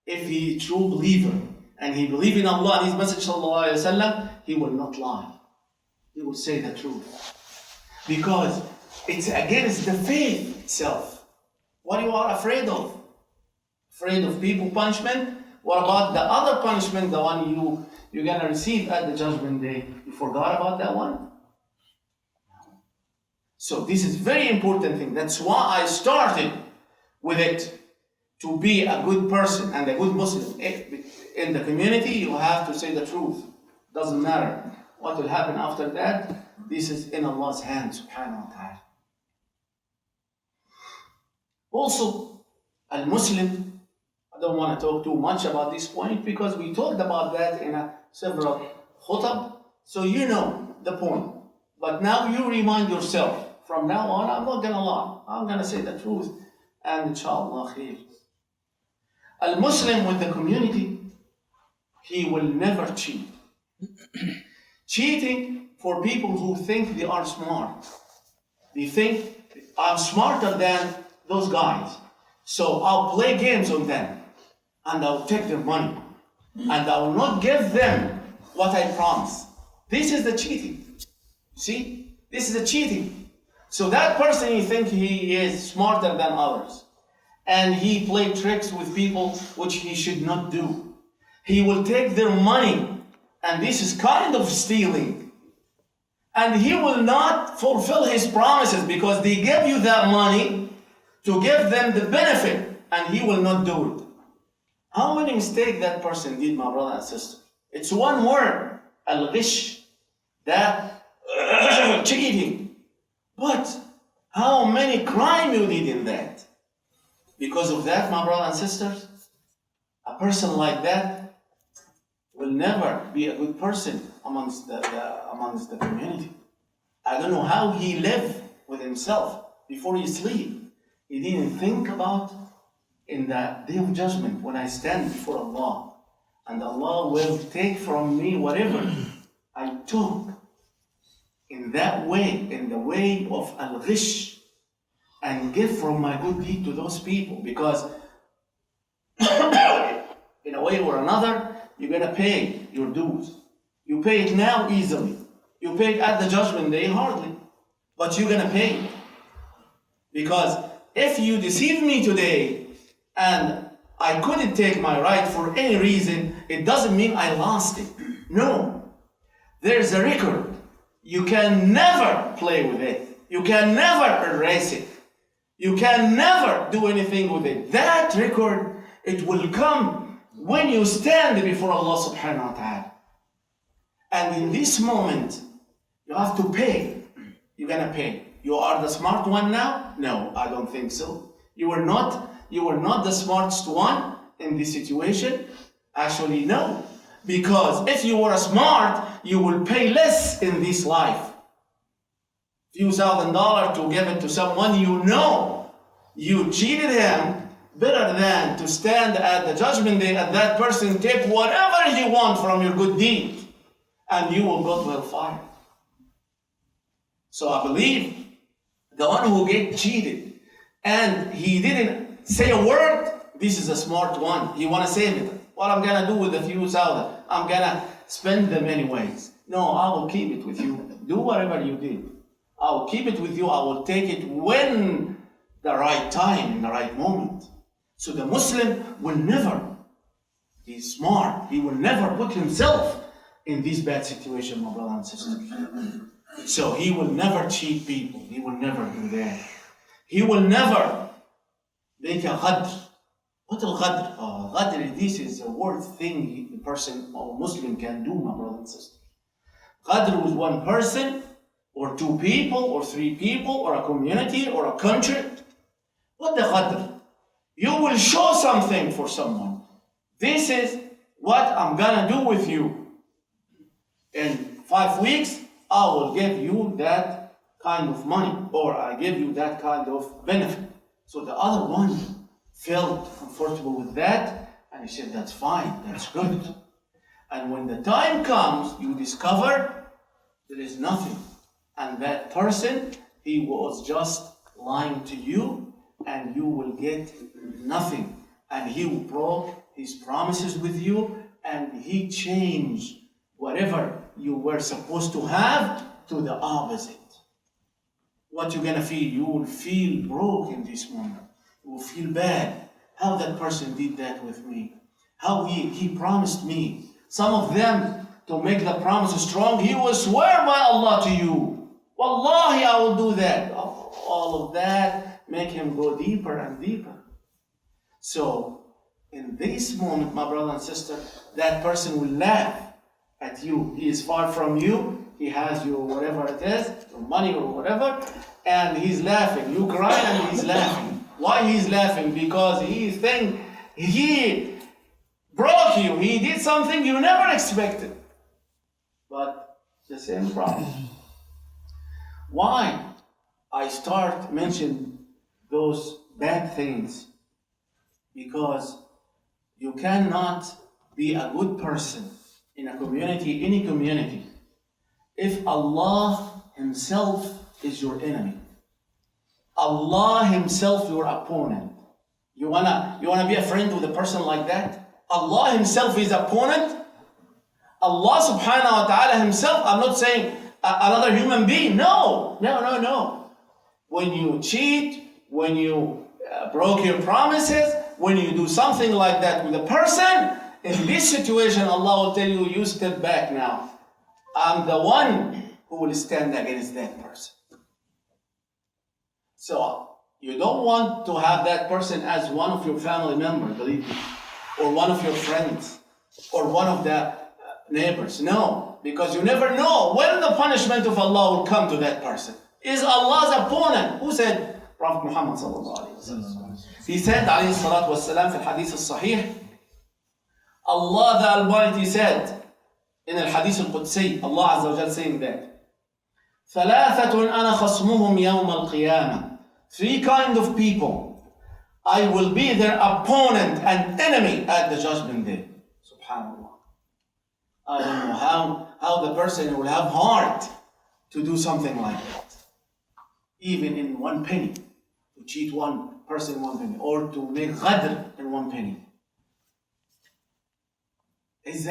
if he is a true believer and he believes in Allah and His Messenger sallallahu alaihi wasallam, he will not lie. He will say the truth. Because it's against the faith itself. What you are afraid of? Afraid of people punishment? What about the other punishment, the one you're going to receive at the judgment day? You forgot about that one? No. So this is very important thing. That's why I started with it. To be a good person and a good Muslim in the community, you have to say the truth. Doesn't matter what will happen after that. This is in Allah's hands, subhanahu wa ta'ala. Also, al-Muslim, I don't want to talk too much about this point because we talked about that in several khutab, so you know the point. But now you remind yourself, from now on, I'm not going to lie. I'm going to say the truth, and inshallah khair. Al-Muslim with the community, he will never cheat. Cheating for people who think they are smart. They think, I'm smarter than those guys, so I'll play games on them, and I'll take their money, and I will not give them what I promised. This is the cheating. See? This is the cheating. So that person, you think he is smarter than others. And he played tricks with people which he should not do. He will take their money, and this is kind of stealing. And he will not fulfill his promises because they give you that money to give them the benefit, and he will not do it. How many mistakes that person did, my brother and sister? It's one word, al-ghish, that cheating. But how many crime you did in that? Because of that, my brothers and sisters, a person like that will never be a good person amongst the community. I don't know how he lived with himself before he sleep. He didn't think about in the day of judgment when I stand before Allah, and Allah will take from me whatever I took in that way, in the way of al-ghish, and give from my good deed to those people, because in a way or another, you're going to pay your dues. You pay it now easily. You pay it at the judgment day hardly, but you're going to pay it. Because if you deceive me today and I couldn't take my right for any reason, it doesn't mean I lost it. No. There's a record. You can never play with it. You can never erase it. You can never do anything with it. That record, it will come when you stand before Allah subhanahu wa ta'ala. And in this moment, you have to pay. You're going to pay. You are the smart one now? No, I don't think so. You were not the smartest one in this situation? Actually, no. Because if you were smart, you will pay less in this life. Few $1,000 to give it to someone you know you cheated him, better than to stand at the judgment day and that person take whatever he wants from your good deed, and you will go to hellfire. So I believe the one who get cheated and he didn't say a word, this is a smart one. He want to save it. What I'm gonna do with the few $1,000? I'm gonna spend them anyways. No, I will keep it with you. Do whatever you did. I will keep it with you. I will take it when the right time, in the right moment. So the Muslim will never be smart. He will never put himself in this bad situation, my brother and sister. So he will never cheat people. He will never do that. He will never make a ghadr. What is ghadr? Ghadr, this is a worst thing the person or Muslim can do, my brother and sister. Ghadr with one person, or two people, or three people, or a community, or a country. What the ghadr? You will show something for someone. This is what I'm gonna do with you. In 5 weeks, I will give you that kind of money, or I give you that kind of benefit. So the other one felt comfortable with that, and he said, that's fine, that's good. And when the time comes, you discover there is nothing. And that person, he was just lying to you, and you will get nothing. And he broke his promises with you, and he changed whatever you were supposed to have to the opposite. What you're gonna feel? You will feel broke in this moment. You will feel bad. How that person did that with me. How he promised me. Some of them, to make the promise strong, he will swear by Allah to you. Wallahi, I will do that. All of that make him go deeper and deeper. So, in this moment, my brother and sister, that person will laugh at you. He is far from you. He has your whatever it is, your money or whatever, and he's laughing. You cry and he's laughing. Why he's laughing? Because he thinks he broke you. He did something you never expected. But the same problem. Why I start mentioning those bad things? Because you cannot be a good person in a community, any community, if Allah Himself is your enemy. Allah Himself your opponent. You wanna be a friend with a person like that? Allah Himself is opponent. Allah subhanahu wa ta'ala Himself, I'm not saying another human being. No. When you cheat, when you broke your promises, when you do something like that with a person, in this situation, Allah will tell you, you step back now. I'm the one who will stand against that person. So, you don't want to have that person as one of your family members, believe me, or one of your friends, or one of the neighbors. No, because you never know when the punishment of Allah will come to that person. Is Allah's opponent. Who said? Prophet Muhammad sallallahu alaihi wasallam. He said, alayhi salatu wassalam, في الحديث الصحيح, Allah the Almighty said, in al-Hadith al-Qudsi, Allah Azza wa Jal saying that, ثلاثة أنا خصمهم يوم القيامة. Three kind of people, I will be their opponent and enemy at the judgment day. Subhanallah. I don't know how the person will have heart to do something like that. Even in 1 penny, to cheat one person 1 penny, or to make ghadr in 1 penny. Is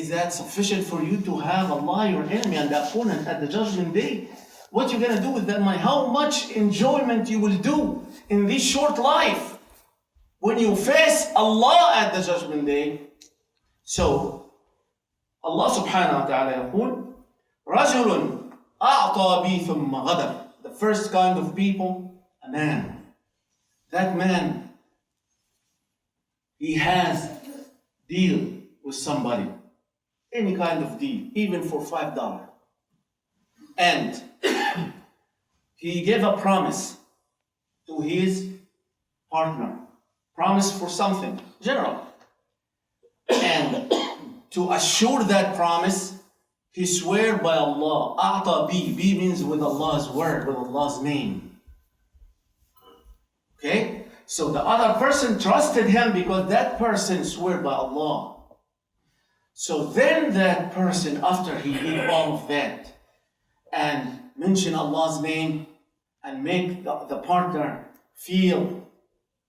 that sufficient for you to have Allah, your enemy and the opponent at the judgment day? What you're gonna do with that money? How much enjoyment you will do in this short life when you face Allah at the judgment day? So, Allah subhanahu wa ta'ala يقول, رجل أعطى بي ثم غدر. The first kind of people, a man. That man, he has deal with somebody. Any kind of deal, even for $5. And he gave a promise to his partner. Promise for something, general. And to assure that promise, he swear by Allah. أعطى بي. بي means with Allah's word, with Allah's name. Okay? So the other person trusted him because that person swear by Allah. So then that person, after he did all of that, and mention Allah's name, and make the partner feel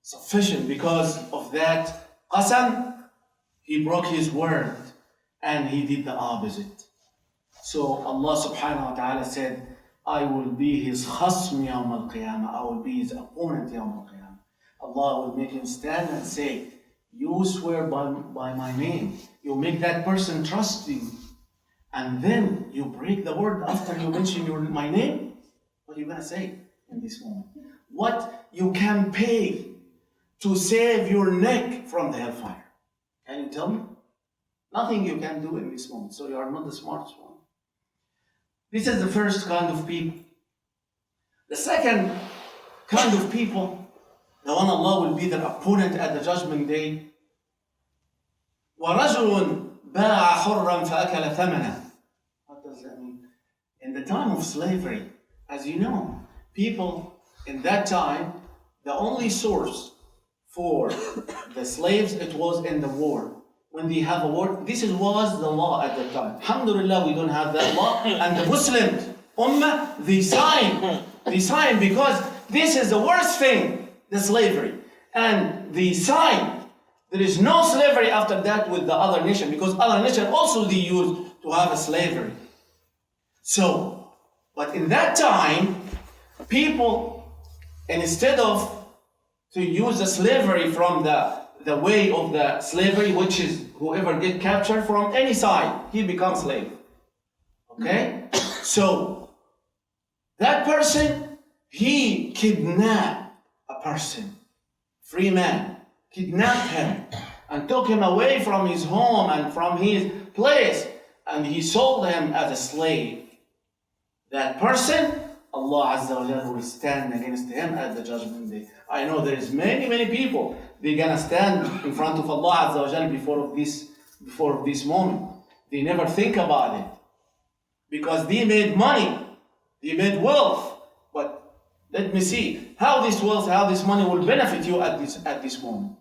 sufficient because of that qasam, he broke his word, and he did the opposite. So Allah subhanahu wa ta'ala said, I will be his khasm yawm al-qiyamah. I will be his opponent yawm al-qiyamah. Allah will make him stand and say, you swear by my name. You make that person trust you. And then you break the word after you mention my name. What are you going to say in this moment? What you can pay to save your neck from the hellfire? Can you tell me? Nothing you can do in this moment. So you are not the smartest one. This is the first kind of people. The second kind of people, the one Allah will be their opponent at the judgment day. وَرَجُلٌ بَاعَ حُرًّا فَأَكَلَ ثَمَنًا. What does that mean? In the time of slavery, as you know, people in that time, the only source for the slaves, it was in the war. When they have a war, this was the law at the time. Alhamdulillah, we don't have that law. And the Muslims, Ummah, they sign because this is the worst thing, the slavery. And they sign There is no slavery after that with the other nation, because other nation also they used to have a slavery. So, but in that time, people, instead of to use the slavery from the way of the slavery, which is whoever get captured from any side, he becomes slave. Okay? So, that person, he kidnapped a person, free man, kidnapped him and took him away from his home and from his place, and he sold him as a slave. That person, Allah Azza wa Jalla will stand against him at the judgment day. I know there is many people, they're gonna stand in front of Allah Azza wa Jalla before this moment. They never think about it. Because they made money, they made wealth. But let me see how this wealth, how this money will benefit you at this moment.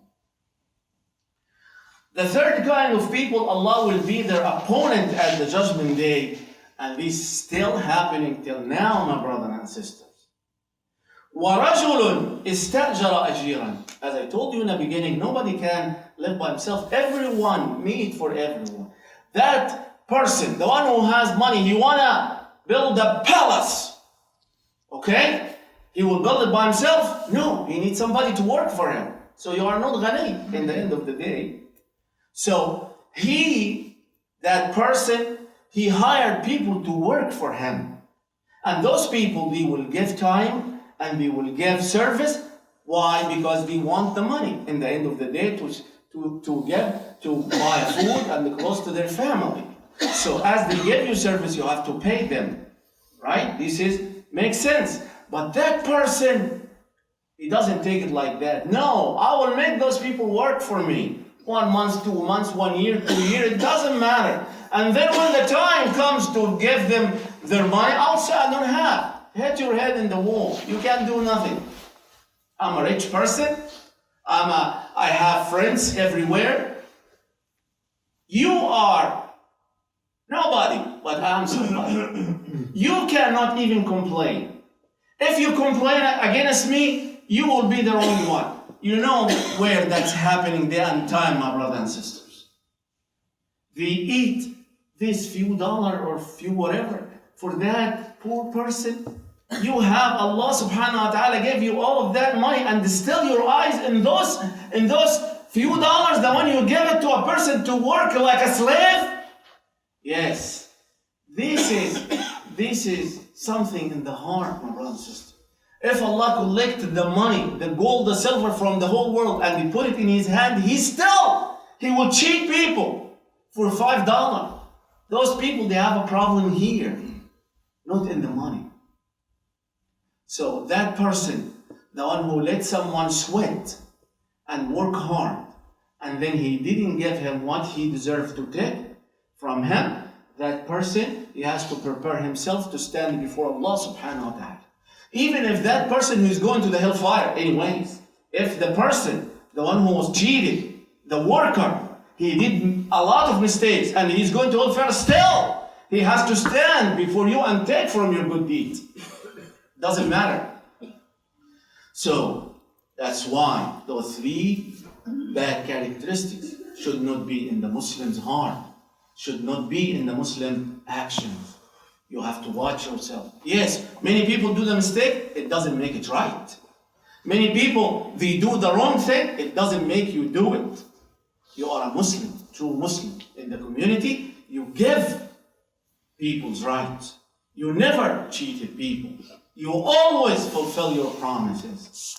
The third kind of people, Allah will be their opponent at the judgment day. And this is still happening till now, my brothers and sisters. وَرَجُلٌ إِسْتَأْجَرَ أَجِيرًا. As I told you in the beginning, nobody can live by himself. Everyone, meet for everyone. That person, the one who has money, he wanna build a palace. Okay? He will build it by himself? No, he needs somebody to work for him. So you are not ghani in the end of the day. So that person, he hired people to work for him. And those people, they will give time and they will give service. Why? Because they want the money in the end of the day to buy food and the clothes to their family. So as they give you service, you have to pay them. Right? Makes sense. But that person, he doesn't take it like that. No, I will make those people work for me. 1 month, 2 months, 1 year, 2 years, it doesn't matter. And then when the time comes to give them their money, I'll say, I don't have. Hit your head in the wall. You can't do nothing. I'm a rich person. I have friends everywhere. You are nobody, but I'm somebody. You cannot even complain. If you complain against me, you will be the only one. You know where that's happening day and time, my brothers and sisters. They eat this few dollar or few whatever for that poor person. You have Allah subhanahu wa ta'ala gave you all of that money, and still your eyes in those few dollars, the one you give it to a person to work like a slave. Yes, this is something in the heart, my brothers and sisters. If Allah collected the money, the gold, the silver from the whole world, and He put it in His hand, He will cheat people for $5. Those people, they have a problem here, not in the money. So that person, the one who let someone sweat and work hard, and then he didn't give him what he deserved to take from him, that person, he has to prepare himself to stand before Allah subhanahu wa ta'ala. Even if that person who is going to the hellfire anyways, if the person, the one who was cheated, the worker, he did a lot of mistakes and he's going to hellfire, still he has to stand before you and take from your good deeds. Doesn't matter. So that's why those 3 bad characteristics should not be in the Muslim's heart, should not be in the Muslim actions. You have to watch yourself. Yes, many people do the mistake, it doesn't make it right. Many people, they do the wrong thing, it doesn't make you do it. You are a Muslim, true Muslim. In the community, you give people's rights. You never cheated people. You always fulfill your promises.